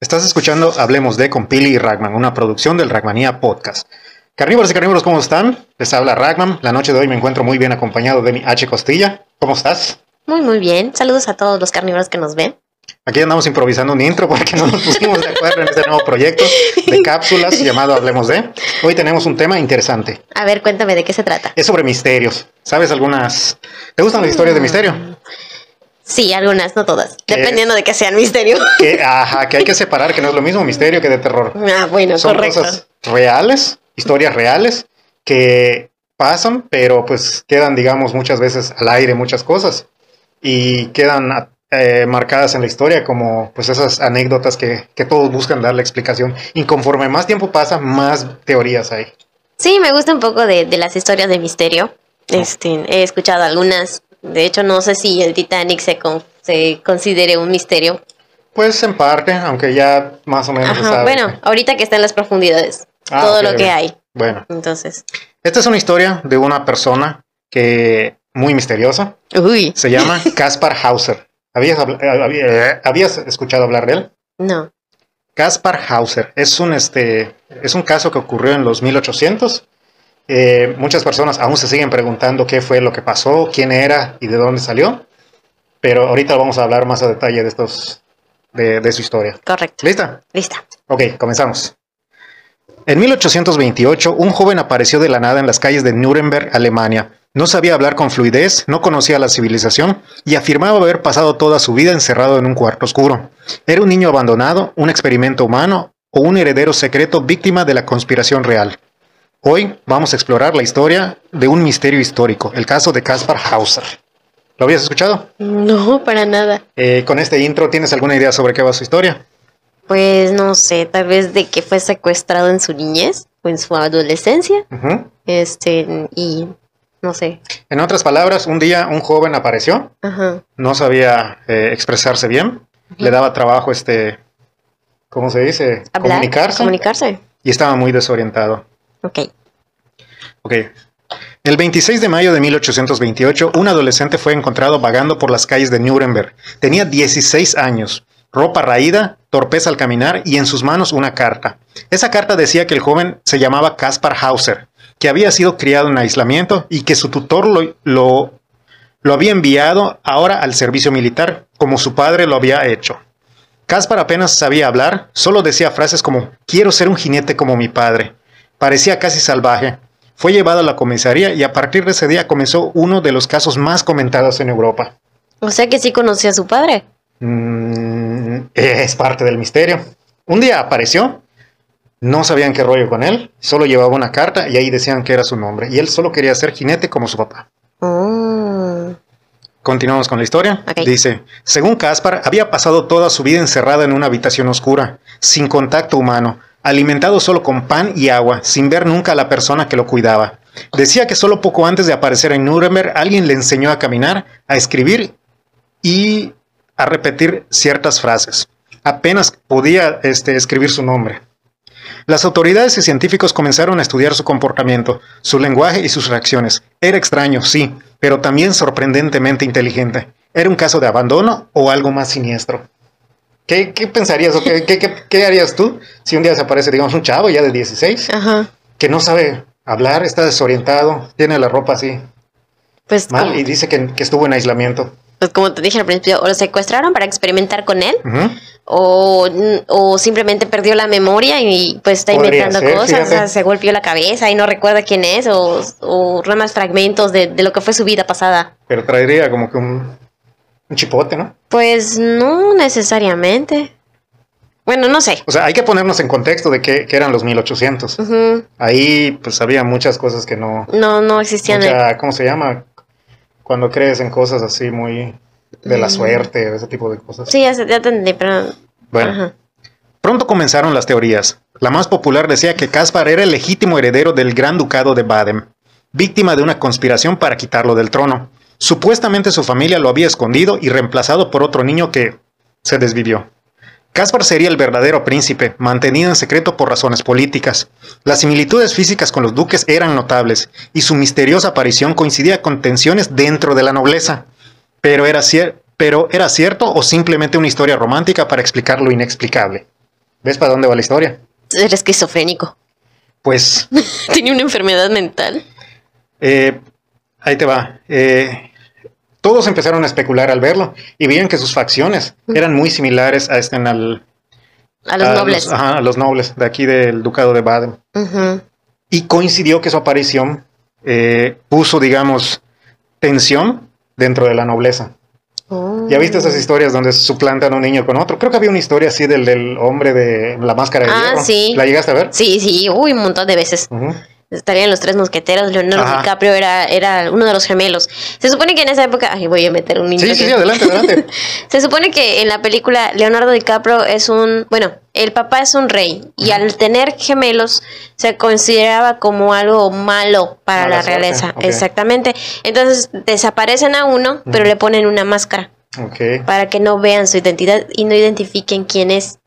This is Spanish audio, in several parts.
Estás escuchando Hablemos de con Pili y Ragman, una producción del Ragmanía Podcast. Carnívoros y carnívoros, ¿cómo están? Les habla Ragman. La noche de hoy me encuentro muy bien acompañado de mi H. Costilla. ¿Cómo estás? Muy bien. Saludos a todos los carnívoros que nos ven. Aquí andamos improvisando un intro porque no nos pusimos de acuerdo en este nuevo proyecto de cápsulas llamado Hablemos de. Hoy tenemos un tema interesante. A ver, cuéntame de qué se trata. Es sobre misterios. ¿Sabes algunas? ¿Te gustan las historias de misterio? Sí, algunas, no todas. Dependiendo de que sean misterio. Que hay que separar, que no es lo mismo misterio que de terror. Ah, bueno, Son correcto. cosas reales, historias reales que pasan, pero pues quedan, digamos, muchas veces al aire muchas cosas y quedan marcadas en la historia como pues esas anécdotas que todos buscan darle explicación. Y conforme más tiempo pasa, más teorías hay. Sí, me gusta un poco de las historias de misterio. He escuchado algunas. De hecho, no sé si el Titanic se considere un misterio. Pues en parte, aunque ya más o menos se sabe. Bueno, ahorita que está en las profundidades. Todo ok, lo que hay. Bueno. Entonces. Esta es una historia de una persona que muy misteriosa. Uy. Se llama Kaspar Hauser. ¿Habías escuchado hablar de él? No. Kaspar Hauser es un caso que ocurrió en los 1800. Muchas personas aún se siguen preguntando qué fue lo que pasó, quién era y de dónde salió. Pero ahorita vamos a hablar más a detalle de su historia. Correcto. ¿Lista? Lista. Ok, comenzamos. En 1828, un joven apareció de la nada en las calles de Nuremberg, Alemania. No sabía hablar con fluidez, no conocía la civilización y afirmaba haber pasado toda su vida encerrado en un cuarto oscuro. Era un niño abandonado, un experimento humano o un heredero secreto víctima de la conspiración real. Hoy vamos a explorar la historia de un misterio histórico, el caso de Kaspar Hauser. ¿Lo habías escuchado? No, para nada. Con este intro, ¿tienes alguna idea sobre qué va su historia? Pues no sé, tal vez de que fue secuestrado en su niñez o en su adolescencia. Uh-huh. Y no sé. En otras palabras, un día un joven apareció, no sabía expresarse bien, le daba trabajo, ¿cómo se dice? Hablar, comunicarse. Y estaba muy desorientado. Ok. El 26 de mayo de 1828, un adolescente fue encontrado vagando por las calles de Nuremberg. Tenía 16 años, ropa raída, torpeza al caminar y en sus manos una carta. Esa carta decía que el joven se llamaba Kaspar Hauser, que había sido criado en aislamiento y que su tutor lo había enviado ahora al servicio militar, como su padre lo había hecho. Kaspar apenas sabía hablar, solo decía frases como «Quiero ser un jinete como mi padre». Parecía casi salvaje. Fue llevado a la comisaría y a partir de ese día comenzó uno de los casos más comentados en Europa. O sea que sí conocía a su padre. Es parte del misterio. Un día apareció, no sabían qué rollo con él, solo llevaba una carta y ahí decían que era su nombre. Y él solo quería ser jinete como su papá. Continuamos con la historia. Okay. Dice, según Kaspar, había pasado toda su vida encerrado en una habitación oscura, sin contacto humano, alimentado solo con pan y agua, sin ver nunca a la persona que lo cuidaba. Decía que solo poco antes de aparecer en Nuremberg, alguien le enseñó a caminar, a escribir y a repetir ciertas frases. Apenas podía escribir su nombre. Las autoridades y científicos comenzaron a estudiar su comportamiento, su lenguaje y sus reacciones. Era extraño, sí, pero también sorprendentemente inteligente. ¿Era un caso de abandono o algo más siniestro? ¿Qué pensarías o qué harías tú si un día se aparece, digamos, un chavo ya de 16 que no sabe hablar, está desorientado, tiene la ropa así pues mal y dice que estuvo en aislamiento? Pues como te dije al principio, o lo secuestraron para experimentar con él, o simplemente perdió la memoria y pues está inventando cosas, o sea, se golpeó la cabeza y no recuerda quién es, o más fragmentos de lo que fue su vida pasada. Pero traería como que un chipote, ¿no? Pues no necesariamente. Bueno, no sé. O sea, hay que ponernos en contexto de que eran los 1800. Ahí pues había muchas cosas que no existían. ¿Cómo se llama? Cuando crees en cosas así muy de la suerte, ese tipo de cosas. Sí, ya entendí, pero... Bueno, pronto comenzaron las teorías. La más popular decía que Kaspar era el legítimo heredero del Gran Ducado de Baden, víctima de una conspiración para quitarlo del trono. Supuestamente su familia lo había escondido y reemplazado por otro niño que se desvivió. Kaspar sería el verdadero príncipe, mantenido en secreto por razones políticas. Las similitudes físicas con los duques eran notables, y su misteriosa aparición coincidía con tensiones dentro de la nobleza. Pero era cierto o simplemente una historia romántica para explicar lo inexplicable. ¿Ves para dónde va la historia? Era esquizofrénico. Pues... Tenía una enfermedad mental. Ahí te va. Todos empezaron a especular al verlo y veían que sus facciones eran muy similares a los nobles. A los nobles de aquí del Ducado de Baden. Y coincidió que su aparición puso, digamos, tensión dentro de la nobleza. ¿Ya viste esas historias donde suplantan a un niño con otro? Creo que había una historia así del hombre de la máscara de hierro. Sí. ¿La llegaste a ver? Sí, un montón de veces. Estarían los tres mosqueteros. Leonardo DiCaprio era uno de los gemelos. Se supone que en esa época... Ay, voy a meter un niño. Sí, adelante. Se supone que en la película Leonardo DiCaprio es un... Bueno, el papá es un rey. Y al tener gemelos se consideraba como algo malo para la realeza. Okay. Exactamente. Entonces desaparecen a uno, pero le ponen una máscara. Para que no vean su identidad y no identifiquen quién es.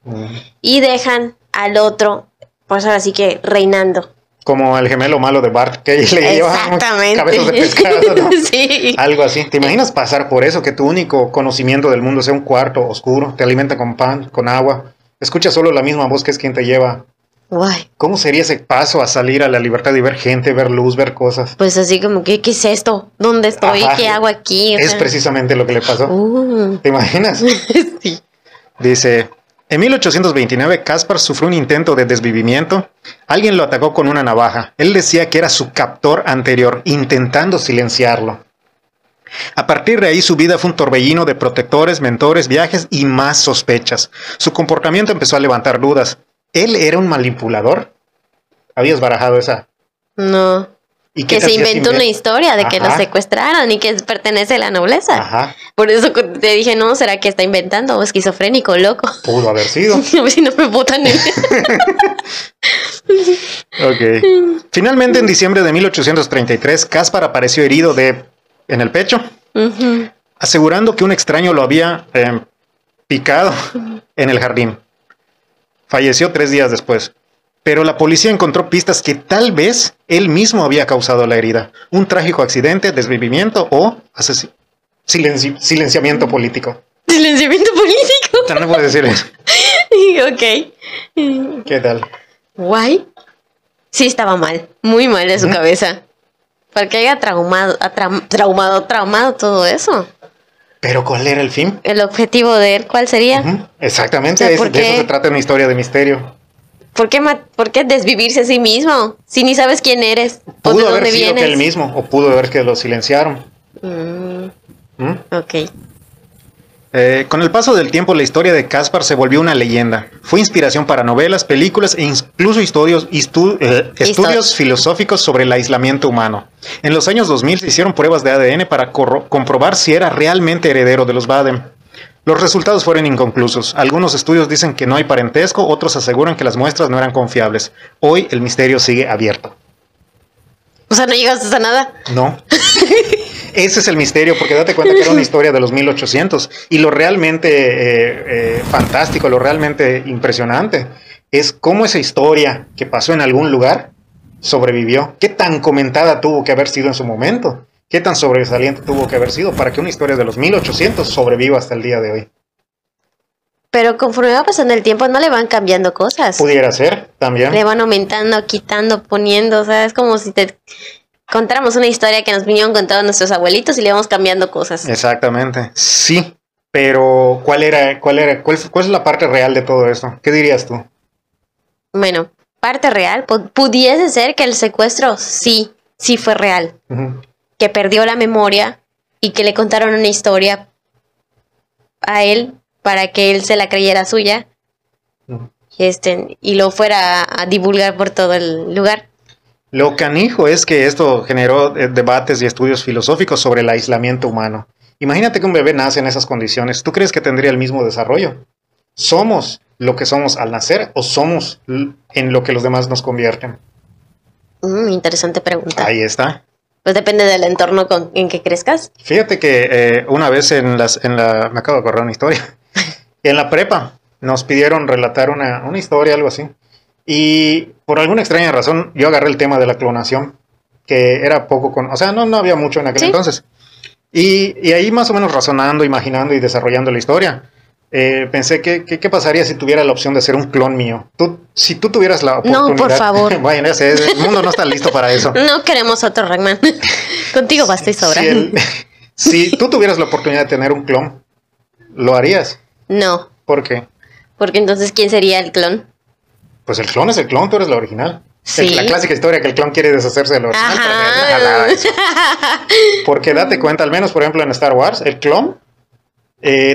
Y dejan al otro, pues ahora sí que reinando. Como el gemelo malo de Bart, que le lleva cabezas de pescado, ¿no? Sí. Algo así. ¿Te imaginas pasar por eso? Que tu único conocimiento del mundo sea un cuarto oscuro, te alimenta con pan, con agua, escuchas solo la misma voz que es quien te lleva. Guay. ¿Cómo sería ese paso a salir a la libertad y ver gente, ver luz, ver cosas? Pues así como que, ¿qué es esto? ¿Dónde estoy? ¿Qué hago aquí? Es precisamente lo que le pasó. ¿Te imaginas? Sí. Dice... En 1829, Caspar sufrió un intento de desvivimiento. Alguien lo atacó con una navaja. Él decía que era su captor anterior, intentando silenciarlo. A partir de ahí, su vida fue un torbellino de protectores, mentores, viajes y más sospechas. Su comportamiento empezó a levantar dudas. ¿Él era un manipulador? ¿Habías barajado esa? No. ¿Y que se inventó una historia de que lo secuestraron y que pertenece a la nobleza. Por eso te dije, no, ¿será que está inventando? O esquizofrénico, loco. Pudo haber sido. A ver si no me botan en... Finalmente, en diciembre de 1833, Caspar apareció herido en el pecho, asegurando que un extraño lo había picado en el jardín. Falleció 3 días después. Pero la policía encontró pistas que tal vez él mismo había causado la herida. Un trágico accidente, desvivimiento o silenciamiento político. ¿Silenciamiento político? No puedes decir eso. Ok. ¿Qué tal? Guay. Sí, estaba mal. Muy mal de su cabeza. Para que haya traumado todo eso. ¿Pero cuál era el fin? El objetivo de él, ¿cuál sería? Exactamente, o sea, de eso se trata una historia de misterio. ¿Por qué desvivirse a sí mismo? Si ni sabes quién eres o de dónde vienes. Pudo haber sido que él mismo, o pudo haber que lo silenciaron. Ok. Con el paso del tiempo, la historia de Caspar se volvió una leyenda. Fue inspiración para novelas, películas e incluso estudios filosóficos sobre el aislamiento humano. En los años 2000 se hicieron pruebas de ADN para comprobar si era realmente heredero de los Baden. Los resultados fueron inconclusos. Algunos estudios dicen que no hay parentesco, otros aseguran que las muestras no eran confiables. Hoy el misterio sigue abierto. O sea, ¿no llegaste a nada? No. Ese es el misterio, porque date cuenta que era una historia de los 1800. Y lo realmente fantástico, lo realmente impresionante, es cómo esa historia que pasó en algún lugar sobrevivió. ¿Qué tan comentada tuvo que haber sido en su momento? ¿Qué tan sobresaliente tuvo que haber sido para que una historia de los 1800 sobreviva hasta el día de hoy? Pero conforme va pasando el tiempo, ¿no le van cambiando cosas? Pudiera ser, también. Le van aumentando, quitando, poniendo, o sea, es como si te contáramos una historia que nos vinieron contando nuestros abuelitos y le vamos cambiando cosas. Exactamente, sí, pero ¿cuál es la parte real de todo esto? ¿Qué dirías tú? Bueno, parte real, pudiese ser que el secuestro sí fue real. Que perdió la memoria y que le contaron una historia a él para que él se la creyera suya y lo fuera a divulgar por todo el lugar. Lo canijo es que esto generó debates y estudios filosóficos sobre el aislamiento humano. Imagínate que un bebé nace en esas condiciones. ¿Tú crees que tendría el mismo desarrollo? ¿Somos lo que somos al nacer o somos en lo que los demás nos convierten? Interesante pregunta. Ahí está. Pues depende del entorno en que crezcas. Fíjate que una vez me acabo de acordar una historia. En la prepa nos pidieron relatar una historia, algo así. Y por alguna extraña razón yo agarré el tema de la clonación, que era poco o sea, no había mucho en aquel entonces. Y ahí más o menos razonando, imaginando y desarrollando la historia, pensé, ¿qué pasaría si tuviera la opción de ser un clon mío? Si tú tuvieras la oportunidad... No, por favor. Bueno, ya sé, el mundo no está listo para eso. No queremos otro Ragman. Contigo basta y sobra. Si tú tuvieras la oportunidad de tener un clon, ¿lo harías? No. ¿Por qué? Porque entonces, ¿quién sería el clon? Pues el clon es el clon, tú eres la original. Sí. La clásica historia que el clon quiere deshacerse de lo original. Porque date cuenta, al menos por ejemplo en Star Wars, el clon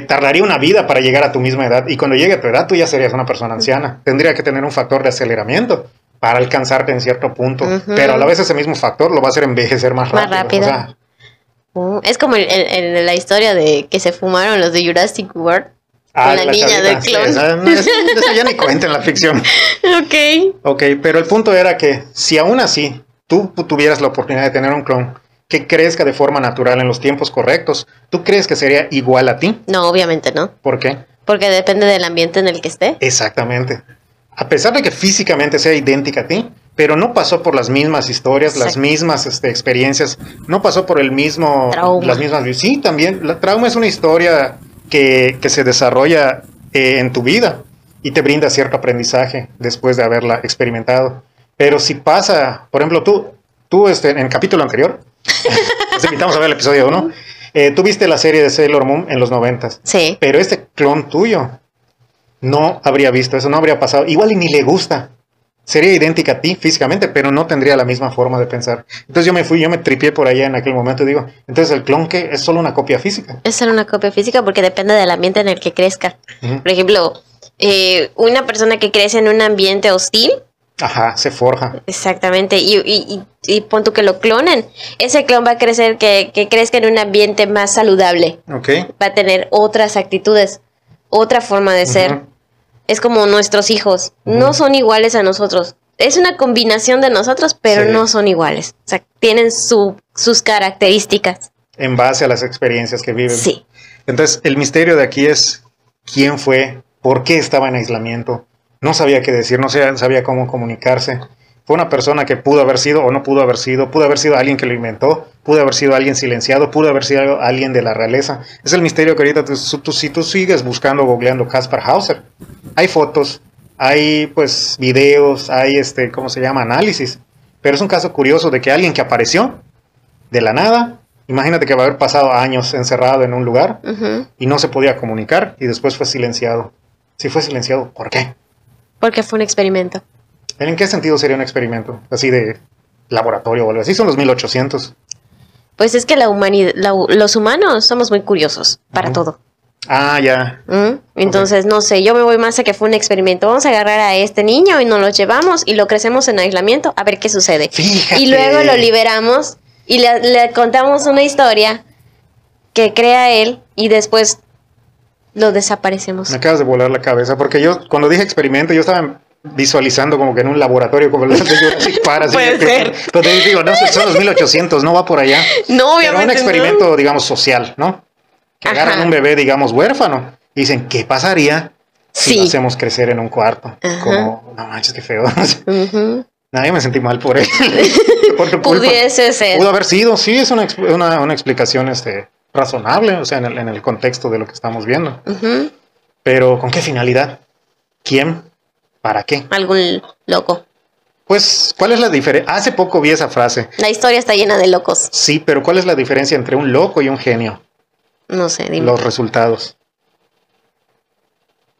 tardaría una vida para llegar a tu misma edad. Y cuando llegue a tu edad, tú ya serías una persona anciana. Tendría que tener un factor de aceleramiento para alcanzarte en cierto punto. Pero a la vez ese mismo factor lo va a hacer envejecer más rápido. O sea, es como la historia de que se fumaron los de Jurassic World. Con la niña del clon. Sí, eso ya ni cuenta en la ficción. Ok, pero el punto era que si aún así tú tuvieras la oportunidad de tener un clon que crezca de forma natural en los tiempos correctos, ¿tú crees que sería igual a ti? No, obviamente no. ¿Por qué? Porque depende del ambiente en el que esté. Exactamente. A pesar de que físicamente sea idéntica a ti, pero no pasó por las mismas historias, las mismas experiencias, no pasó por el mismo... Trauma. Las mismas... Sí, también. La trauma es una historia que se desarrolla en tu vida y te brinda cierto aprendizaje después de haberla experimentado. Pero si pasa, por ejemplo, tú en el capítulo anterior, nos invitamos a ver el episodio 1, tú viste la serie de Sailor Moon en los 90s. Sí. Pero este clon tuyo no habría visto eso, no habría pasado. Igual y ni le gusta. Sería idéntica a ti físicamente, pero no tendría la misma forma de pensar. Entonces yo me tripié por allá en aquel momento y digo, entonces el clon que es solo una copia física. Es solo una copia física porque depende del ambiente en el que crezca. Por ejemplo, una persona que crece en un ambiente hostil. Ajá, se forja. Exactamente, y pon tú que lo clonen. Ese clon va a crecer, que crezca en un ambiente más saludable. Okay. Va a tener otras actitudes, otra forma de ser. Es como nuestros hijos, no son iguales a nosotros. Es una combinación de nosotros, pero no son iguales. O sea, tienen sus características. En base a las experiencias que viven. Sí. Entonces, el misterio de aquí es quién fue, por qué estaba en aislamiento. No sabía qué decir, no sabía cómo comunicarse. Fue una persona que pudo haber sido o no pudo haber sido alguien que lo inventó, pudo haber sido alguien silenciado, pudo haber sido alguien de la realeza. Es el misterio que ahorita si tú sigues buscando, googleando Kaspar Hauser, hay fotos, hay pues videos, hay ¿cómo se llama? Análisis. Pero es un caso curioso de que alguien que apareció de la nada, imagínate que va a haber pasado años encerrado en un lugar y no se podía comunicar y después fue silenciado. Si fue silenciado, ¿por qué? Porque fue un experimento. ¿En qué sentido sería un experimento? Así de laboratorio o algo así. Son los 1800. Pues es que los humanos somos muy curiosos para todo. Ah, ya. Entonces, no sé, yo me voy más a que fue un experimento. Vamos a agarrar a este niño y nos lo llevamos y lo crecemos en aislamiento a ver qué sucede. Fíjate. Y luego lo liberamos y le contamos una historia que crea él y después lo desaparecemos. Me acabas de volar la cabeza porque yo, cuando dije experimento, yo estaba visualizando como que en un laboratorio como el de Jurassic Park. Puede ser. Pero te digo, no, son los 1800, no va por allá. No, obviamente. Pero un experimento, digamos, social, ¿no? Que agarran un bebé, digamos, huérfano y dicen, ¿qué pasaría si lo hacemos crecer en un cuarto? Como, no manches, qué feo. Nadie me sentí mal por él. Por tu culpa. Pudiese ser. Pudo haber sido, sí, es una explicación razonable, o sea, en el contexto de lo que estamos viendo. Pero, ¿con qué finalidad? ¿Quién? ¿Para qué? Algún loco. Pues, ¿cuál es la diferencia? Hace poco vi esa frase. La historia está llena de locos. Sí, pero ¿cuál es la diferencia entre un loco y un genio? No sé, dime. Los resultados.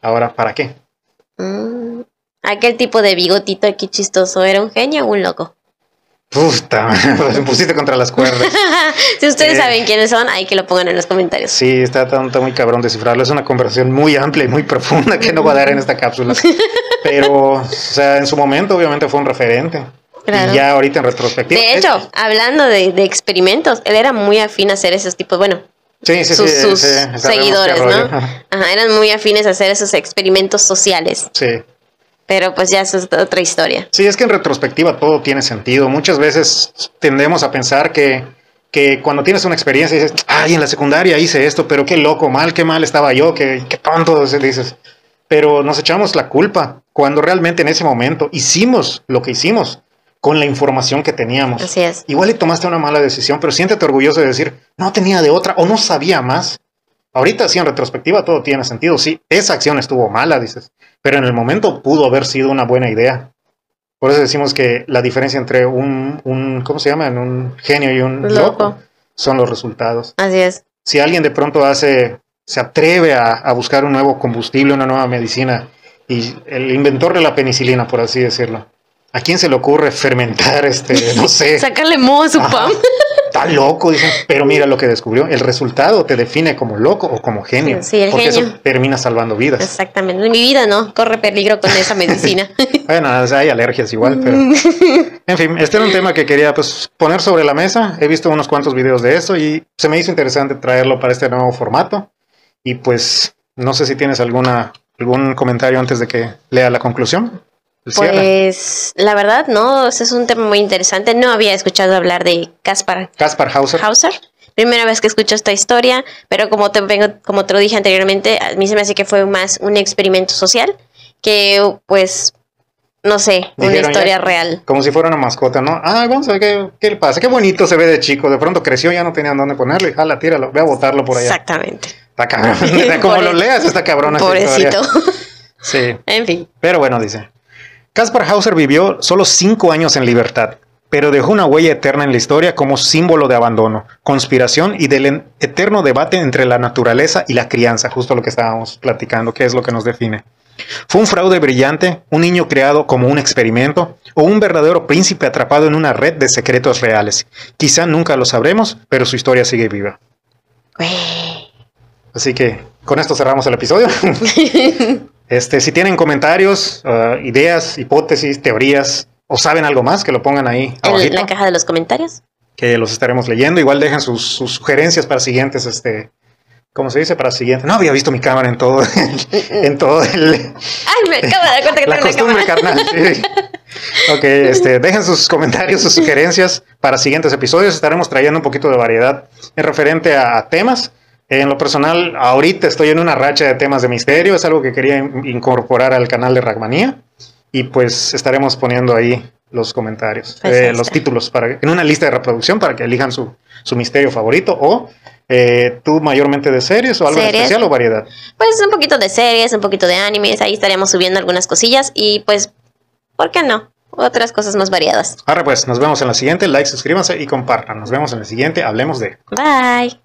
Ahora, ¿para qué? Aquel tipo de bigotito aquí chistoso, ¿era un genio o un loco? Puta, me pusiste contra las cuerdas. Si ustedes saben quiénes son, hay que lo pongan en los comentarios. Sí, está muy cabrón descifrarlo. Es una conversación muy amplia y muy profunda que no va a dar en esta cápsula. Pero, o sea, en su momento obviamente fue un referente. Claro. Y ya ahorita en retrospectiva. De hecho, hablando de experimentos, él era muy afín a hacer esos tipos, bueno, sus seguidores, ¿no? Ajá, eran muy afines a hacer esos experimentos sociales. Sí. Pero pues ya eso es otra historia. Sí, es que en retrospectiva todo tiene sentido. Muchas veces tendemos a pensar que cuando tienes una experiencia dices, ay, en la secundaria hice esto, pero qué loco, qué mal estaba yo, qué tonto, dices. Pero nos echamos la culpa cuando realmente en ese momento hicimos lo que hicimos con la información que teníamos. Así es. Igual y tomaste una mala decisión, pero siéntete orgulloso de decir, no tenía de otra o no sabía más. Ahorita sí, en retrospectiva, todo tiene sentido. Sí, esa acción estuvo mala, dices, pero en el momento pudo haber sido una buena idea. Por eso decimos que la diferencia entre ¿cómo se llama? Un genio y un loco son los resultados. Así es. Si alguien de pronto se atreve a buscar un nuevo combustible, una nueva medicina, y el inventor de la penicilina, por así decirlo, ¿a quién se le ocurre fermentar, no sé? Sacarle moho a su pan. Está loco, dicen, pero mira lo que descubrió. El resultado te define como loco o como genio. Sí, porque genio. Eso termina salvando vidas. Exactamente. Mi vida no corre peligro con esa medicina. Bueno, hay alergias igual, pero... En fin, este era un tema que quería poner sobre la mesa. He visto unos cuantos videos de eso y se me hizo interesante traerlo para este nuevo formato. Y pues, no sé si tienes algún comentario antes de que lea la conclusión. Pues la verdad, no, ese es un tema muy interesante. No había escuchado hablar de Kaspar Hauser. Primera vez que escucho esta historia, pero como te lo dije anteriormente, a mí se me hace que fue más un experimento social que, pues, no sé, una historia real. Como si fuera una mascota, ¿no? Vamos a ver qué le pasa. Qué bonito se ve de chico. De pronto creció, ya no tenían dónde ponerlo y jala, tíralo, ve a botarlo por allá. Exactamente. Está cabrón. Como lo leas, está cabrón. Pobrecito. Sí. En fin. Pero bueno, dice... Kaspar Hauser vivió solo 5 años en libertad, pero dejó una huella eterna en la historia como símbolo de abandono, conspiración y del eterno debate entre la naturaleza y la crianza, justo lo que estábamos platicando, que es lo que nos define. ¿Fue un fraude brillante, un niño creado como un experimento, o un verdadero príncipe atrapado en una red de secretos reales? Quizá nunca lo sabremos, pero su historia sigue viva. Así que con esto cerramos el episodio. Si tienen comentarios, ideas, hipótesis, teorías, o saben algo más, que lo pongan ahí abajito, en la caja de los comentarios. Que los estaremos leyendo. Igual dejen sus sugerencias para siguientes, ¿cómo se dice? Para siguientes. No había visto mi cámara en todo el... Ay, me acabo de dar cuenta que la costumbre, carnal. Sí. Ok, dejen sus comentarios, sus sugerencias para siguientes episodios. Estaremos trayendo un poquito de variedad en referente a temas. En lo personal, ahorita estoy en una racha de temas de misterio. Es algo que quería incorporar al canal de Ragmanía. Y pues estaremos poniendo ahí los comentarios, los títulos en una lista de reproducción para que elijan su misterio favorito. O tú mayormente de series o algo especial o variedad. Pues un poquito de series, un poquito de animes. Ahí estaríamos subiendo algunas cosillas. Y pues, ¿por qué no? Otras cosas más variadas. Ahora pues, nos vemos en la siguiente. Like, suscríbanse y compartan. Nos vemos en la siguiente. Hablemos de... Bye.